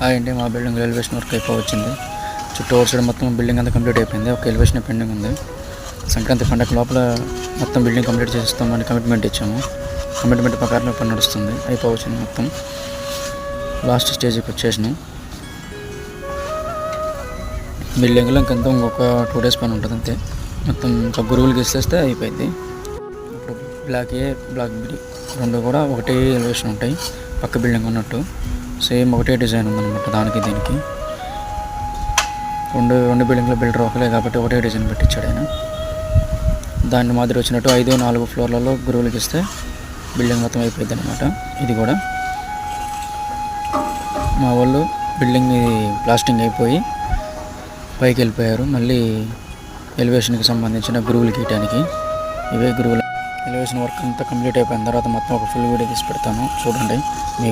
అండి మా building elevation work అయిపోవచ్చింది. చుట్టూ ఓవర్ సైడ్ మొత్తం బిల్డింగ్ అంతా కంప్లీట్ అయిపోయింది. ఒక ఎలివేషన్ పెండింగ్ ఉంది. సంక్రాంతి పండగ లోపల మొత్తం బిల్డింగ్ కంప్లీట్ చేస్తామని కమిట్మెంట్ ఇచ్చాము. కమిట్మెంట్ ప్రకారం పని నడుస్తుంది. అయిపోవచ్చింది. మొత్తం లాస్ట్ స్టేజ్కి వచ్చేసినాం. బిల్డింగ్లో ఇంకొక 2 days పని ఉంటుంది అంతే. మొత్తం ఇంకా గురువులకి ఇస్తే అయిపోయింది. ఇప్పుడు బ్లాక్ ఏ బ్లాక్ బి 2 కూడా ఒకటే ఎలివేషన్ ఉంటాయి. పక్క బిల్డింగ్ ఉన్నట్టు సేమ్ ఒకటే డిజైన్ ఉందన్నమాట. దానికి దీనికి రెండు బిల్డింగ్లో బిల్డర్ ఒకలే కాబట్టి ఒకటే డిజైన్ పెట్టించాడు ఆయన. దాన్ని మాదిరి వచ్చినట్టు 5-4 ఫ్లోర్లలో గురువులకి ఇస్తే బిల్డింగ్ మొత్తం అయిపోయింది అనమాట. ఇది కూడా మా వాళ్ళు బిల్డింగ్ ప్లాస్టింగ్ అయిపోయి పైకి వెళ్ళిపోయారు. మళ్ళీ ఎలివేషన్కి సంబంధించిన గురువులు గీయటానికి ఇవే గురువులు. ఎలివేషన్ వర్క్ అంతా కంప్లీట్ అయిపోయిన తర్వాత మొత్తం ఒక ఫుల్ వీడియో తీసి పెడతాను, చూడండి.